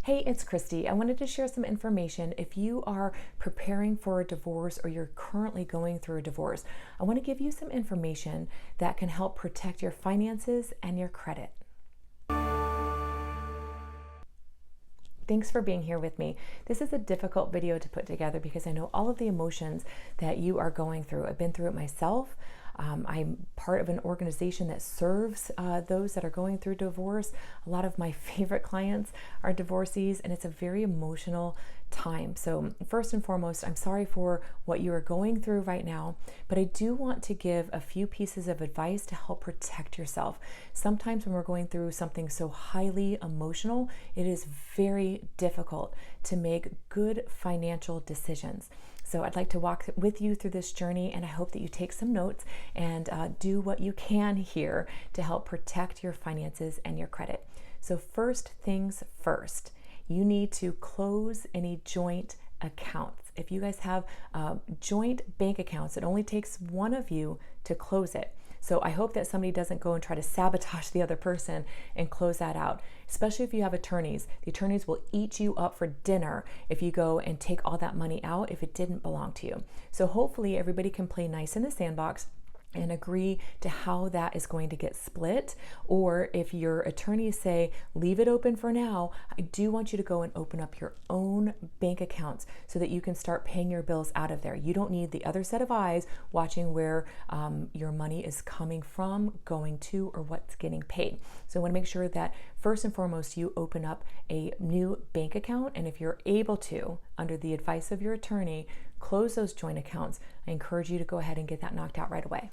Hey, it's Christy. I wanted to share some information. If you are preparing for a divorce or you're currently going through a divorce, I want to give you some information that can help protect your finances and your credit. Thanks for being here with me. This is a difficult video to put together because I know all of the emotions that you are going through. I've been through it myself. I'm part of an organization that serves those that are going through divorce. A lot of my favorite clients are divorcees, and it's a very emotional time. So first and foremost, I'm sorry for what you are going through right now, but I do want to give a few pieces of advice to help protect yourself. Sometimes when we're going through something so highly emotional, it is very difficult to make good financial decisions. So I'd like to walk with you through this journey, and I hope that you take some notes and do what you can here to help protect your finances and your credit. So first things first, you need to close any joint accounts. If you guys have joint bank accounts, it only takes one of you to close it. So I hope that somebody doesn't go and try to sabotage the other person and close that out, especially if you have attorneys. The attorneys will eat you up for dinner if you go and take all that money out if it didn't belong to you. So hopefully everybody can play nice in the sandbox and agree to how that is going to get split. Or if your attorneys say, leave it open for now, I do want you to go and open up your own bank accounts so that you can start paying your bills out of there. You don't need the other set of eyes watching where your money is coming from, going to, or what's getting paid. So I want to make sure that first and foremost, you open up a new bank account. And if you're able to, under the advice of your attorney, close those joint accounts, I encourage you to go ahead and get that knocked out right away.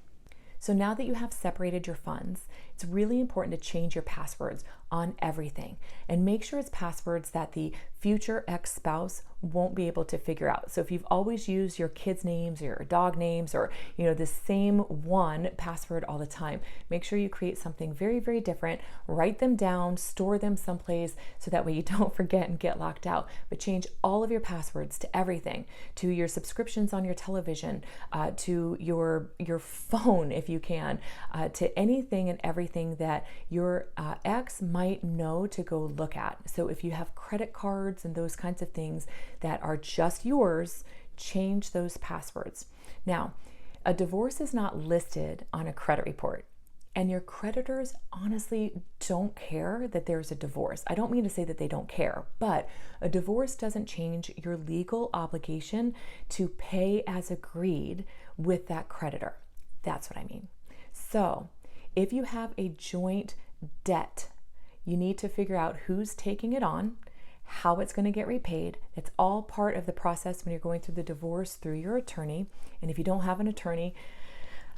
So now that you have separated your funds, it's really important to change your passwords on everything and make sure it's passwords that the future ex-spouse won't be able to figure out. So if you've always used your kids' names or your dog names or the same one password all the time, make sure you create something very, very different, write them down, store them someplace so that way you don't forget and get locked out. But change all of your passwords to everything, to your subscriptions on your television, to your phone if you can, to anything and everything that your ex might know to go look at. So if you have credit cards and those kinds of things that are just yours, change those passwords. Now, a divorce is not listed on a credit report, and your creditors honestly don't care that there's a divorce. I don't mean to say that they don't care, but a divorce doesn't change your legal obligation to pay as agreed with that creditor. That's what I mean. So if you have a joint debt, you need to figure out who's taking it on, how it's going to get repaid. It's all part of the process when you're going through the divorce through your attorney. And if you don't have an attorney,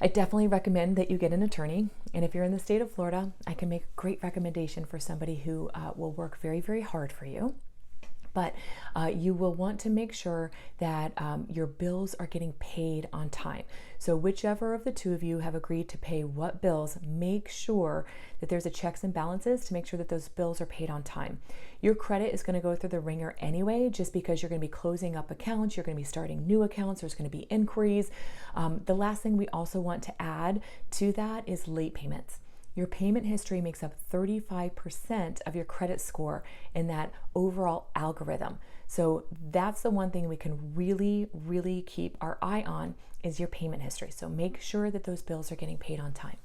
I definitely recommend that you get an attorney. And if you're in the state of Florida, I can make a great recommendation for somebody who will work very, very hard for you. But you will want to make sure that your bills are getting paid on time. So whichever of the two of you have agreed to pay what bills, make sure that there's a checks and balances to make sure that those bills are paid on time. Your credit is going to go through the ringer anyway, just because you're going to be closing up accounts, you're going to be starting new accounts, there's going to be inquiries. The last thing we also want to add to that is late payments. Your payment history makes up 35% of your credit score in that overall algorithm. So that's the one thing we can really, really keep our eye on is your payment history. So make sure that those bills are getting paid on time.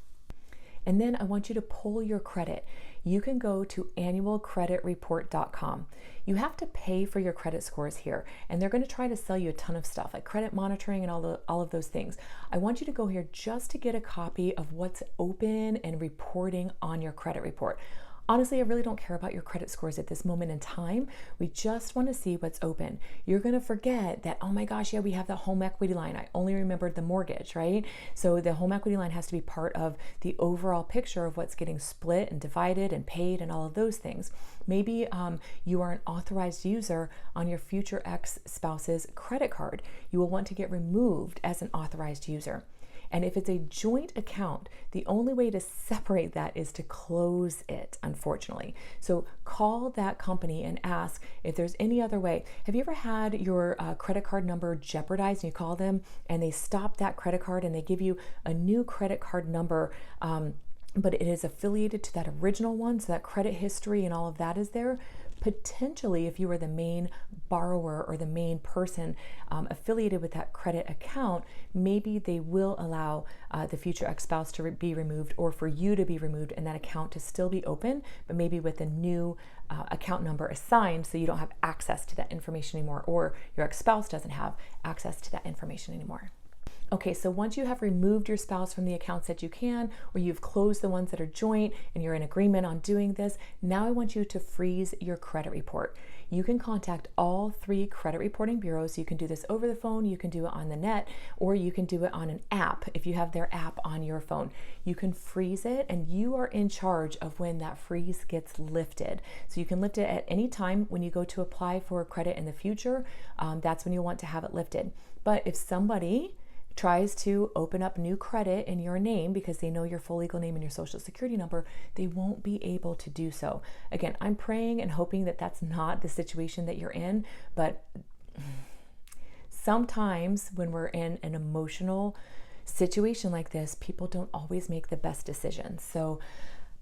And then I want you to pull your credit. You can go to annualcreditreport.com. You have to pay for your credit scores here, and they're going to try to sell you a ton of stuff like credit monitoring and all of those things. I want you to go here just to get a copy of what's open and reporting on your credit report. Honestly, I really don't care about your credit scores at this moment in time. We just want to see what's open. You're going to forget that, oh my gosh, yeah, we have the home equity line. I only remembered the mortgage, right? So the home equity line has to be part of the overall picture of what's getting split and divided and paid and all of those things. Maybe you are an authorized user on your future ex-spouse's credit card. You will want to get removed as an authorized user. And if it's a joint account, the only way to separate that is to close it, unfortunately. So call that company and ask if there's any other way. Have you ever had your credit card number jeopardized and you call them and they stop that credit card and they give you a new credit card number, but it is affiliated to that original one, so that credit history and all of that is there? Potentially, if you are the main borrower or the main person affiliated with that credit account, maybe they will allow the future ex-spouse to be removed, or for you to be removed and that account to still be open, but maybe with a new account number assigned, so you don't have access to that information anymore, or your ex-spouse doesn't have access to that information anymore. Okay, so once you have removed your spouse from the accounts that you can, or you've closed the ones that are joint and you're in agreement on doing this, now I want you to freeze your credit report. You can contact all 3 credit reporting bureaus. You can do this over the phone, you can do it on the net, or you can do it on an app if you have their app on your phone. You can freeze it, and you are in charge of when that freeze gets lifted. So you can lift it at any time when you go to apply for credit in the future. That's when you want to have it lifted. But if somebody tries to open up new credit in your name because they know your full legal name and your social security number, they won't be able to do so. Again, I'm praying and hoping that that's not the situation that you're in, but sometimes when we're in an emotional situation like this, people don't always make the best decisions. So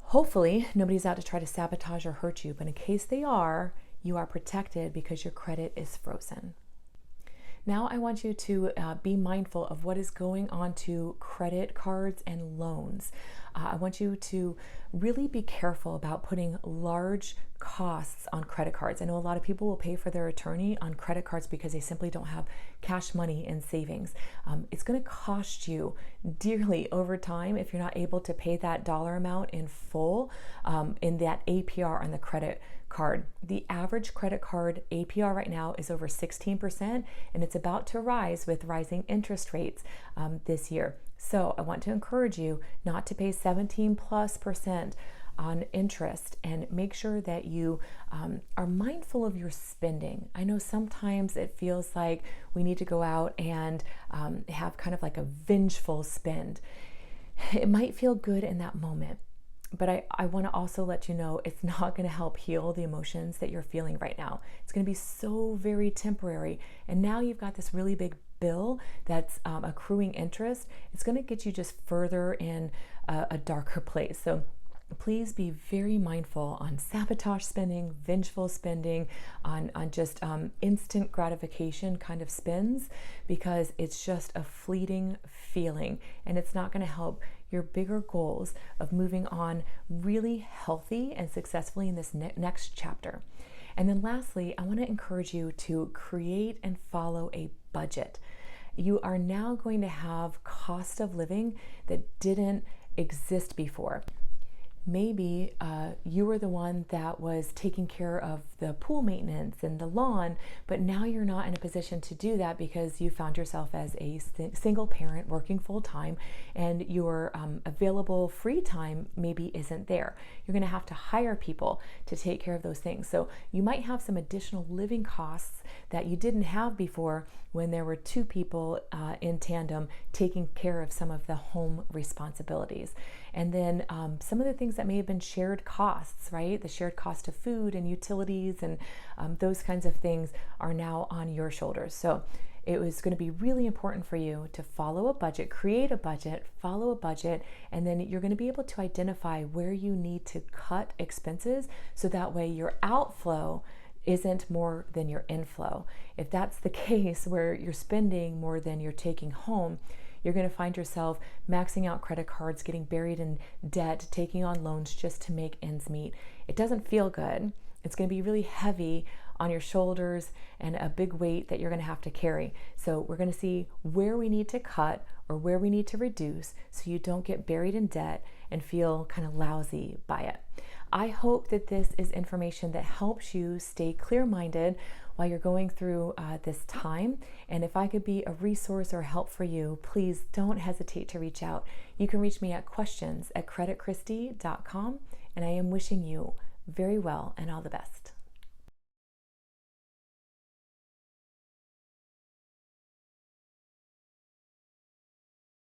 hopefully nobody's out to try to sabotage or hurt you, but in case they are, you are protected because your credit is frozen. Now I want you to be mindful of what is going on to credit cards and loans. I want you to really be careful about putting large costs on credit cards. I know a lot of people will pay for their attorney on credit cards because they simply don't have cash money in savings. It's going to cost you dearly over time if you're not able to pay that dollar amount in full in that APR on the credit card. The average credit card APR right now is over 16%, and it's about to rise with rising interest rates this year. So I want to encourage you not to pay 17+% on interest, and make sure that you are mindful of your spending. I know sometimes it feels like we need to go out and have kind of like a vengeful spend. It might feel good in that moment, but I want to also let you know it's not going to help heal the emotions that you're feeling right now. It's going to be so very temporary. And now you've got this really big bill that's accruing interest. It's going to get you just further in a darker place. So please be very mindful on sabotage spending, vengeful spending, on just instant gratification kind of spends, because it's just a fleeting feeling and it's not going to help your bigger goals of moving on really healthy and successfully in this next chapter. And then lastly, I want to encourage you to create and follow a budget. You are now going to have cost of living that didn't exist before. Maybe you were the one that was taking care of the pool maintenance and the lawn, but now you're not in a position to do that because you found yourself as a single parent working full time, and your available free time maybe isn't there. You're going to have to hire people to take care of those things. So you might have some additional living costs that you didn't have before when there were 2 people in tandem taking care of some of the home responsibilities. And then some of the things that may have been shared costs, right? The shared cost of food and utilities and those kinds of things are now on your shoulders. So it was going to be really important for you to follow a budget, create a budget, follow a budget, and then you're going to be able to identify where you need to cut expenses so that way your outflow isn't more than your inflow. If that's the case where you're spending more than you're taking home, you're going to find yourself maxing out credit cards, getting buried in debt, taking on loans just to make ends meet. It doesn't feel good. It's going to be really heavy on your shoulders and a big weight that you're going to have to carry. So we're going to see where we need to cut or where we need to reduce so you don't get buried in debt and feel kind of lousy by it. I hope that this is information that helps you stay clear-minded while you're going through this time. And if I could be a resource or help for you, please don't hesitate to reach out. You can reach me at questions@creditchristie.com, and I am wishing you very well and all the best.